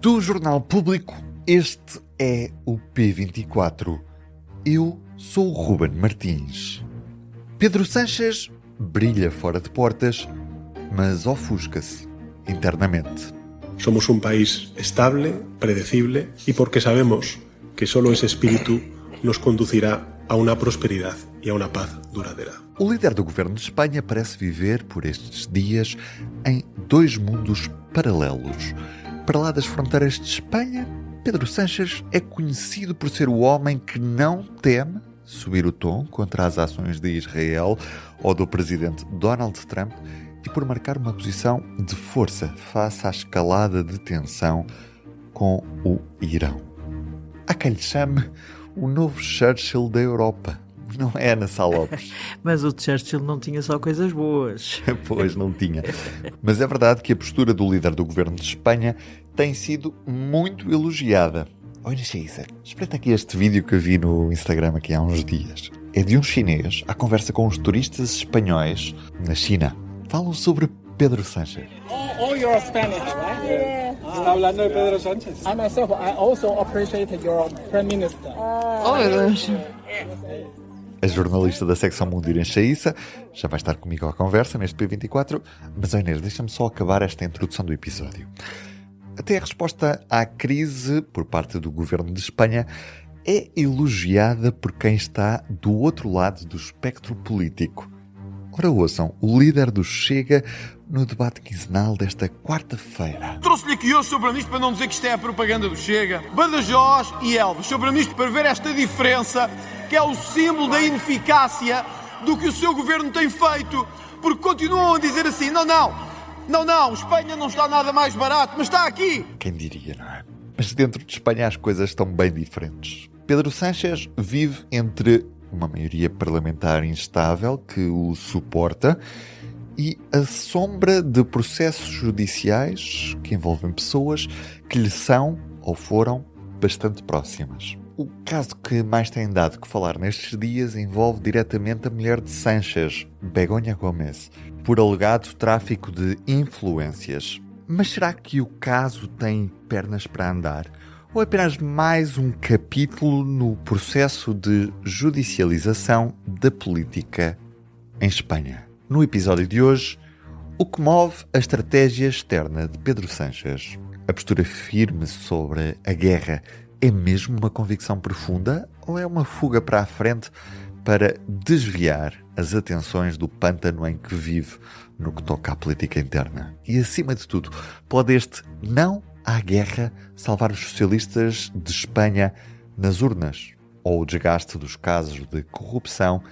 Do Jornal Público, este é o P24. Eu sou o Ruben Martins. Pedro Sánchez brilha fora de portas, mas ofusca-se internamente. Somos un país estable, predecible y porque sabemos que solo ese espíritu nos conducirá a una prosperidad y a una paz duradera. O líder do governo de Espanha parece viver por estes dias em dois mundos paralelos. Para lá das fronteiras de Espanha, Pedro Sánchez é conhecido por ser o homem que não teme subir o tom contra as ações de Israel ou do presidente Donald Trump e por marcar uma posição de força face à escalada de tensão com o Irão. Há quem lhe chame o novo Churchill da Europa. Não é, Ana Sá Lopes? Mas o Churchill não tinha só coisas boas. Pois, não tinha. Mas é verdade que a postura do líder do governo de Espanha tem sido muito elogiada. Olha, Xaísa, espreita aqui este vídeo que eu vi no Instagram aqui há uns dias. É de um chinês à conversa com os turistas espanhóis na China. Falam sobre Pedro Sánchez. Oh, you're Spanish, right? Yeah. Está hablando de Pedro Sánchez. I myself, I also appreciate your Prime Minister. Oh, meu Deus. A jornalista da secção Mundo Irene Xaísa já vai estar comigo à conversa neste P24, mas Inês, deixa-me só acabar esta introdução do episódio. Até a resposta à crise por parte do governo de Espanha é elogiada por quem está do outro lado do espectro político. Ora, ouçam o líder do Chega no debate quinzenal desta quarta-feira. Trouxe-lhe aqui hoje sobre isto para não dizer que isto é a propaganda do Chega. Badajoz e Elvas, sobre isto para ver esta diferença, que é o símbolo da ineficácia do que o seu governo tem feito, porque continuam a dizer assim, não, Espanha não está nada mais barato, mas está aqui. Quem diria, não é? Mas dentro de Espanha as coisas estão bem diferentes. Pedro Sánchez vive entre uma maioria parlamentar instável que o suporta e a sombra de processos judiciais que envolvem pessoas que lhe são ou foram bastante próximas. O caso que mais tem dado que falar nestes dias envolve diretamente a mulher de Sánchez, Begoña Gómez, por alegado tráfico de influências. Mas será que o caso tem pernas para andar? Ou é apenas mais um capítulo no processo de judicialização da política em Espanha? No episódio de hoje, o que move a estratégia externa de Pedro Sánchez? A postura firme sobre a guerra é mesmo uma convicção profunda ou é uma fuga para a frente para desviar as atenções do pântano em que vive no que toca à política interna? E, acima de tudo, pode este não à guerra salvar os socialistas de Espanha nas urnas? Ou o desgaste dos casos de corrupção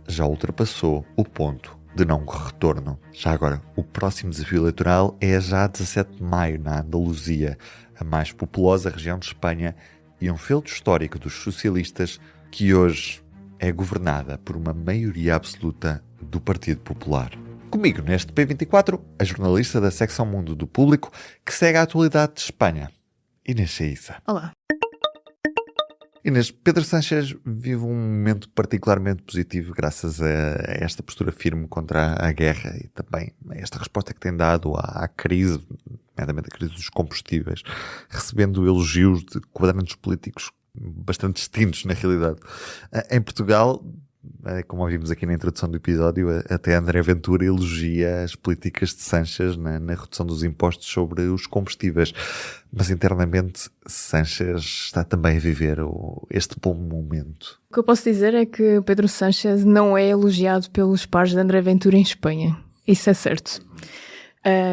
já ultrapassou o ponto de não retorno? Já agora, o próximo desafio eleitoral é já 17 de maio, na Andaluzia, a mais populosa região de Espanha e um feudo histórico dos socialistas que hoje é governada por uma maioria absoluta do Partido Popular. Comigo neste P24, a jornalista da secção Mundo do Público que segue a atualidade de Espanha, Inês Xaísa. Olá. Inês, Pedro Sánchez vive um momento particularmente positivo graças a esta postura firme contra a guerra e também a esta resposta que tem dado à crise, nomeadamente a crise dos combustíveis, recebendo elogios de quadrantes políticos bastante distintos na realidade. Em Portugal, como ouvimos aqui na introdução do episódio, até André Ventura elogia as políticas de Sánchez na redução dos impostos sobre os combustíveis. Mas internamente, Sánchez está também a viver este bom momento. O que eu posso dizer é que Pedro Sánchez não é elogiado pelos pares de André Ventura em Espanha. Isso é certo.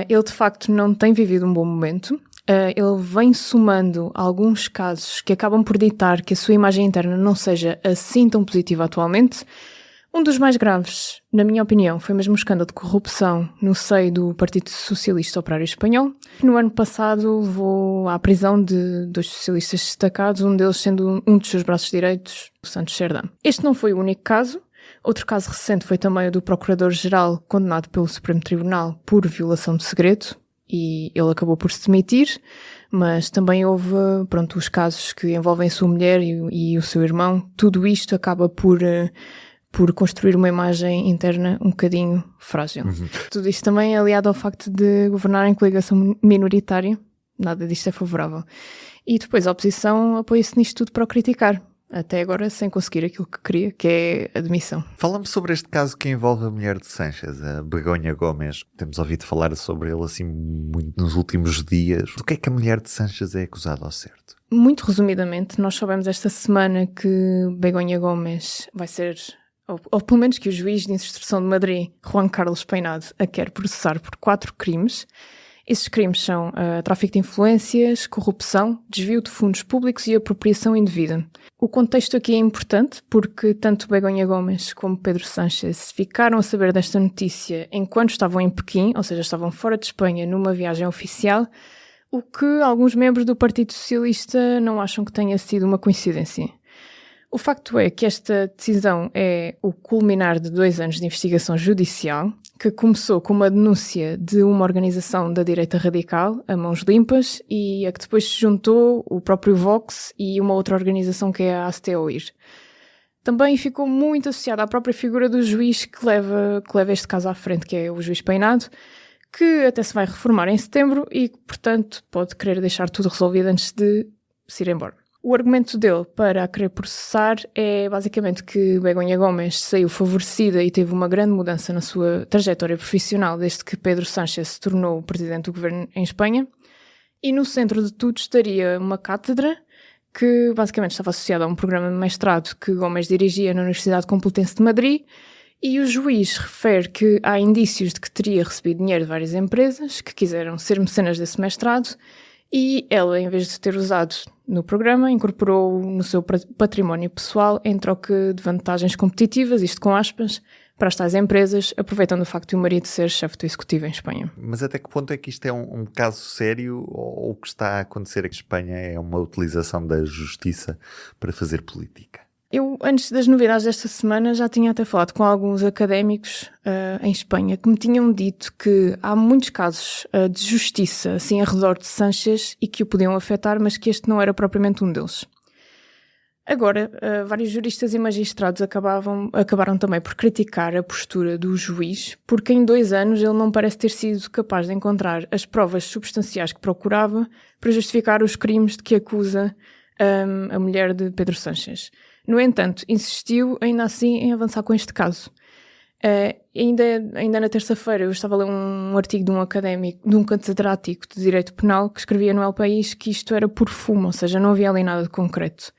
Ele, de facto, não tem vivido um bom momento. Ele vem somando alguns casos que acabam por ditar que a sua imagem interna não seja assim tão positiva atualmente. Um dos mais graves, na minha opinião, foi mesmo o escândalo de corrupção no seio do Partido Socialista Operário Espanhol. No ano passado levou à prisão de 2 socialistas destacados, um deles sendo um dos seus braços direitos, o Santos Serdán. Este não foi o único caso. Outro caso recente foi também o do Procurador-Geral condenado pelo Supremo Tribunal por violação de segredo. E ele acabou por se demitir, mas também houve, os casos que envolvem a sua mulher e o seu irmão. Tudo isto acaba por construir uma imagem interna um bocadinho frágil. Tudo isto também é aliado ao facto de governar em coligação minoritária nada disto é favorável. E depois a oposição apoia-se nisto tudo para o criticar, até agora sem conseguir aquilo que queria, que é a demissão. Fala-me sobre este caso que envolve a mulher de Sánchez, a Begonha Gomes. Temos ouvido falar sobre ele assim muito nos últimos dias. Do que é que a mulher de Sánchez é acusada ao certo? Muito resumidamente, nós soubemos esta semana que Begonha Gomes vai ser, ou pelo menos que o juiz de instrução de Madrid, Juan Carlos Peinado, a quer processar por 4 crimes. Esses crimes são tráfico de influências, corrupção, desvio de fundos públicos e apropriação indevida. O contexto aqui é importante porque tanto Begonha Gomes como Pedro Sánchez ficaram a saber desta notícia enquanto estavam em Pequim, ou seja, estavam fora de Espanha numa viagem oficial, o que alguns membros do Partido Socialista não acham que tenha sido uma coincidência. O facto é que esta decisão é o culminar de 2 anos de investigação judicial, que começou com uma denúncia de uma organização da direita radical, a Mãos Limpas, e a que depois se juntou o próprio Vox e uma outra organização que é a ASTEOIR. Também ficou muito associada à própria figura do juiz que leva este caso à frente, que é o juiz Peinado, que até se vai reformar em setembro e que, portanto, pode querer deixar tudo resolvido antes de se ir embora. O argumento dele para a querer processar é basicamente que Begonha Gomes saiu favorecida e teve uma grande mudança na sua trajetória profissional desde que Pedro Sánchez se tornou presidente do governo em Espanha. E no centro de tudo estaria uma cátedra que basicamente estava associada a um programa de mestrado que Gomes dirigia na Universidade Complutense de Madrid. E o juiz refere que há indícios de que teria recebido dinheiro de várias empresas que quiseram ser mecenas desse mestrado e ela, em vez de ter usado no programa, incorporou no seu património pessoal em troca de vantagens competitivas, isto com aspas, para as tais empresas, aproveitando o facto de o marido ser chefe do executivo em Espanha. Mas até que ponto é que isto é um caso sério ou o que está a acontecer aqui em Espanha é uma utilização da justiça para fazer política? Eu, antes das novidades desta semana, já tinha até falado com alguns académicos em Espanha que me tinham dito que há muitos casos de justiça assim, ao redor de Sánchez e que o podiam afetar, mas que este não era propriamente um deles. Agora, vários juristas e magistrados acabaram também por criticar a postura do juiz, porque em 2 anos ele não parece ter sido capaz de encontrar as provas substanciais que procurava para justificar os crimes de que acusa a mulher de Pedro Sánchez. No entanto, insistiu ainda assim em avançar com este caso. Ainda na terça-feira eu estava a ler um artigo de um académico, de um catedrático de Direito Penal que escrevia no El País que isto era por fumo, ou seja, não havia ali nada de concreto.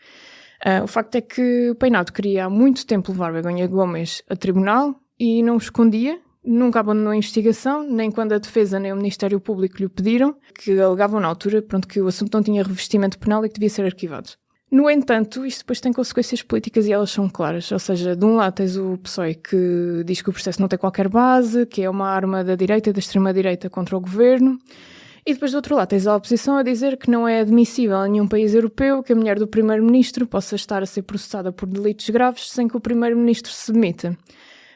O facto é que o Peinado queria há muito tempo levar Begonha Gomes a tribunal e não o escondia, nunca abandonou a investigação, nem quando a defesa nem o Ministério Público lhe pediram, que alegavam na altura que o assunto não tinha revestimento penal e que devia ser arquivado. No entanto, isto depois tem consequências políticas e elas são claras. Ou seja, de um lado tens o PSOE que diz que o processo não tem qualquer base, que é uma arma da direita e da extrema-direita contra o governo. E depois do outro lado tens a oposição a dizer que não é admissível em nenhum país europeu que a mulher do primeiro-ministro possa estar a ser processada por delitos graves sem que o primeiro-ministro se demita.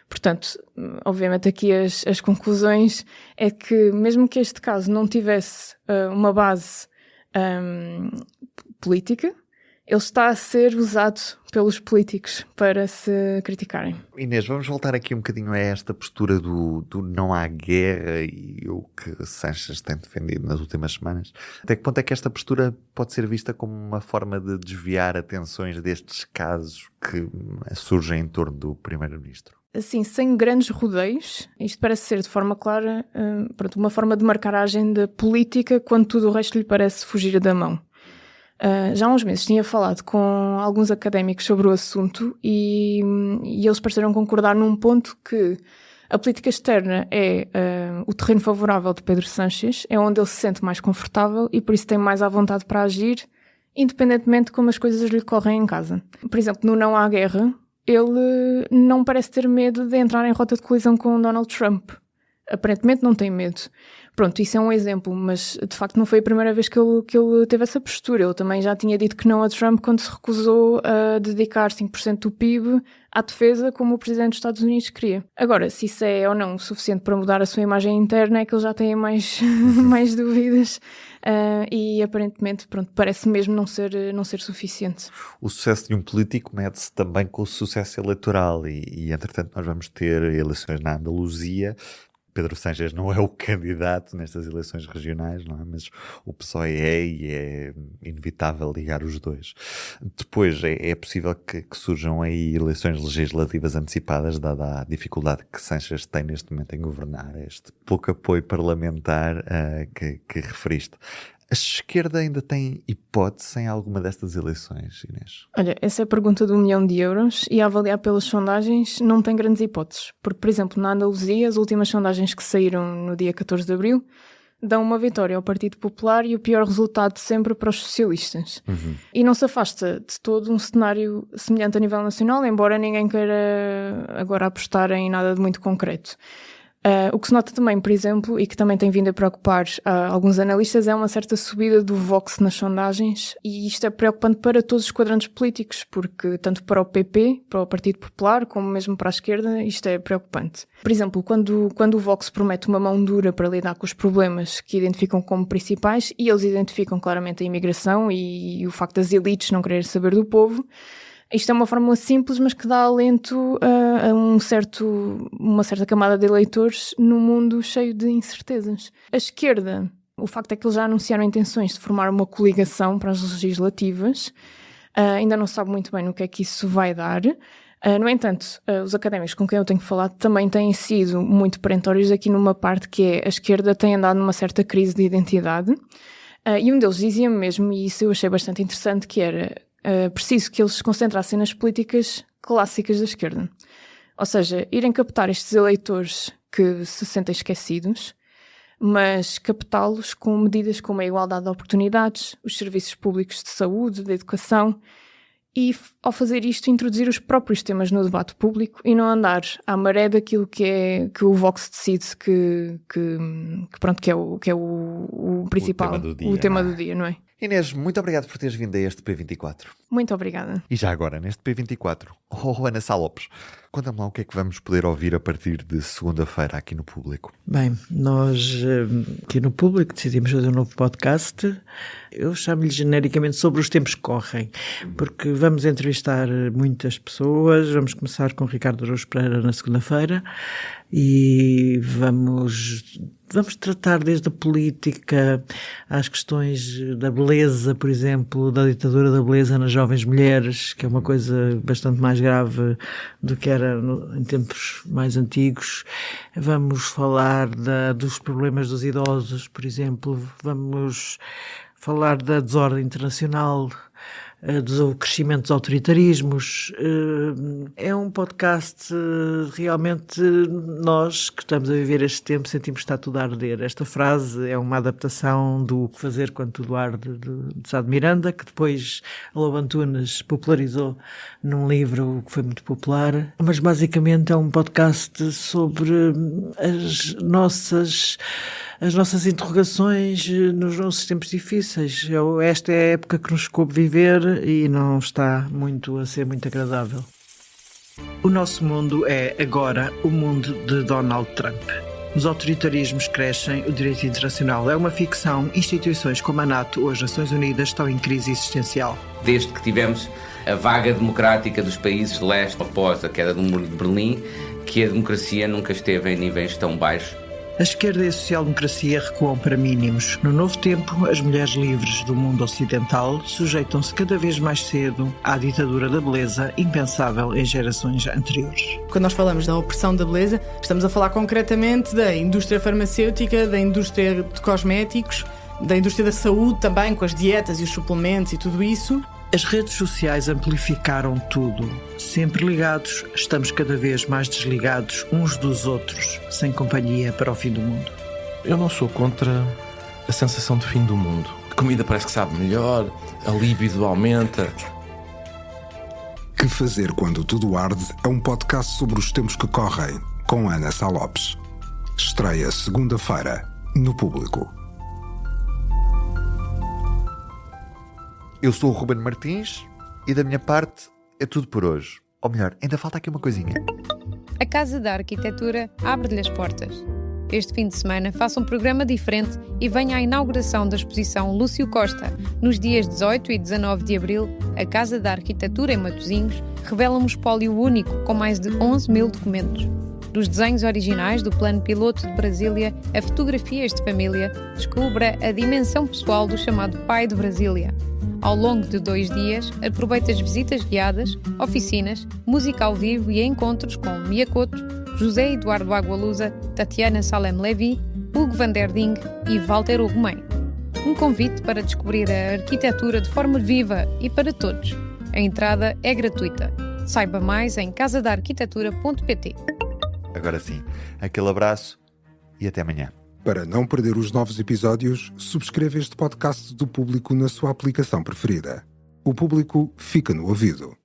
Portanto, obviamente aqui as conclusões é que mesmo que este caso não tivesse uma base política, ele está a ser usado pelos políticos para se criticarem. Inês, vamos voltar aqui um bocadinho a esta postura do não há guerra e o que Sánchez tem defendido nas últimas semanas. Até que ponto é que esta postura pode ser vista como uma forma de desviar atenções destes casos que surgem em torno do primeiro-ministro? Assim, sem grandes rodeios, isto parece ser de forma clara uma forma de marcar a agenda política quando tudo o resto lhe parece fugir da mão. Já há uns meses tinha falado com alguns académicos sobre o assunto e eles pareceram concordar num ponto que a política externa é o terreno favorável de Pedro Sánchez, é onde ele se sente mais confortável e por isso tem mais à vontade para agir, independentemente de como as coisas lhe correm em casa. Por exemplo, no Não Há Guerra, ele não parece ter medo de entrar em rota de colisão com Donald Trump. Aparentemente não tem medo. Pronto, isso é um exemplo, mas de facto não foi a primeira vez que ele teve essa postura. Ele também já tinha dito que não a Trump quando se recusou a dedicar 5% do PIB à defesa como o presidente dos Estados Unidos queria. Agora, se isso é ou não o suficiente para mudar a sua imagem interna é que ele já tem mais dúvidas e aparentemente parece mesmo não ser suficiente. O sucesso de um político mede-se também com o sucesso eleitoral e entretanto nós vamos ter eleições na Andaluzia. Pedro Sánchez não é o candidato nestas eleições regionais, não é? Mas o PSOE é, e é inevitável ligar os dois. Depois é possível que surjam aí eleições legislativas antecipadas, dada a dificuldade que Sánchez tem neste momento em governar, este pouco apoio parlamentar que referiste. A esquerda ainda tem hipótese em alguma destas eleições, Inês? Olha, essa é a pergunta do 1 milhão de euros e a avaliar pelas sondagens não tem grandes hipóteses. Porque, por exemplo, na Andaluzia, as últimas sondagens que saíram no dia 14 de abril dão uma vitória ao Partido Popular e o pior resultado de sempre para os socialistas. E não se afasta de todo um cenário semelhante a nível nacional, embora ninguém queira agora apostar em nada de muito concreto. O que se nota também, por exemplo, e que também tem vindo a preocupar alguns analistas, é uma certa subida do Vox nas sondagens, e isto é preocupante para todos os quadrantes políticos, porque tanto para o PP, para o Partido Popular, como mesmo para a esquerda, isto é preocupante. Por exemplo, quando o Vox promete uma mão dura para lidar com os problemas que identificam como principais, e eles identificam claramente a imigração e o facto das elites não quererem saber do povo, isto é uma fórmula simples, mas que dá alento a uma certa camada de eleitores num mundo cheio de incertezas. A esquerda, o facto é que eles já anunciaram intenções de formar uma coligação para as legislativas. Ainda não sabe muito bem no que é que isso vai dar. No entanto, os académicos com quem eu tenho falado também têm sido muito perentórios aqui numa parte que é a esquerda tem andado numa certa crise de identidade. E um deles dizia mesmo, e isso eu achei bastante interessante, que era preciso que eles se concentrassem nas políticas clássicas da esquerda. Ou seja, irem captar estes eleitores que se sentem esquecidos, mas captá-los com medidas como a igualdade de oportunidades, os serviços públicos de saúde, de educação, e ao fazer isto introduzir os próprios temas no debate público e não andar à maré daquilo que o Vox decide que é o principal, o tema do dia, não é? Inês, muito obrigado por teres vindo a este P24. Muito obrigada. E já agora, neste P24, Ana Sá Lopes, conta-me lá o que é que vamos poder ouvir a partir de segunda-feira aqui no Público. Bem, nós aqui no Público decidimos fazer um novo podcast. Eu chamo-lhe genericamente Sobre os Tempos que Correm, porque vamos entrevistar muitas pessoas. Vamos começar com Ricardo Araújo Pereira na segunda-feira e vamos tratar desde a política às questões da beleza, por exemplo, da ditadura da beleza nas jovens mulheres, que é uma coisa bastante mais grave do que era em tempos mais antigos. Vamos falar dos problemas dos idosos, por exemplo. Vamos falar da desordem internacional, do crescimento dos autoritarismos. É um podcast realmente nós que estamos a viver este tempo sentimos que está tudo a arder. Esta frase é uma adaptação do Que Fazer Quando Tudo Arde de Sá de Miranda, que depois a Lobo Antunes popularizou num livro que foi muito popular, mas basicamente é um podcast sobre as nossas interrogações nos nossos tempos difíceis. Esta é a época que nos coube viver e não está a ser muito agradável. O nosso mundo é agora o mundo de Donald Trump. Os autoritarismos crescem, o direito internacional é uma ficção, instituições como a NATO ou as Nações Unidas estão em crise existencial. Desde que tivemos a vaga democrática dos países de leste após a queda do Muro de Berlim, que a democracia nunca esteve em níveis tão baixos. A esquerda e a social-democracia recuam para mínimos. No novo tempo, as mulheres livres do mundo ocidental sujeitam-se cada vez mais cedo à ditadura da beleza, impensável em gerações anteriores. Quando nós falamos da opressão da beleza, estamos a falar concretamente da indústria farmacêutica, da indústria de cosméticos, da indústria da saúde também, com as dietas e os suplementos e tudo isso. As redes sociais amplificaram tudo. Sempre ligados, estamos cada vez mais desligados uns dos outros, sem companhia para o fim do mundo. Eu não sou contra a sensação de fim do mundo. A comida parece que sabe melhor, a libido aumenta. Que Fazer Quando Tudo Arde é um podcast sobre os tempos que correm, com Ana Sá Lopes. Estreia segunda-feira, no Público. Eu sou o Ruben Martins e da minha parte é tudo por hoje. Ou melhor, ainda falta aqui uma coisinha. A Casa da Arquitetura abre-lhe as portas. Este fim de semana faça um programa diferente e venha à inauguração da exposição Lúcio Costa. Nos dias 18 e 19 de abril, a Casa da Arquitetura em Matosinhos revela um espólio único com mais de 11 mil documentos. Dos desenhos originais do plano piloto de Brasília a fotografias de família, descubra a dimensão pessoal do chamado pai de Brasília. Ao longo de 2 dias, aproveite as visitas guiadas, oficinas, música ao vivo e encontros com Mia Couto, José Eduardo Agualusa, Tatiana Salem Levy, Hugo van der Ding e Walter Ugumem. Um convite para descobrir a arquitetura de forma viva e para todos. A entrada é gratuita. Saiba mais em casadaarquitetura.pt. Agora sim, aquele abraço e até amanhã. Para não perder os novos episódios, subscreva este podcast do Público na sua aplicação preferida. O Público fica no ouvido.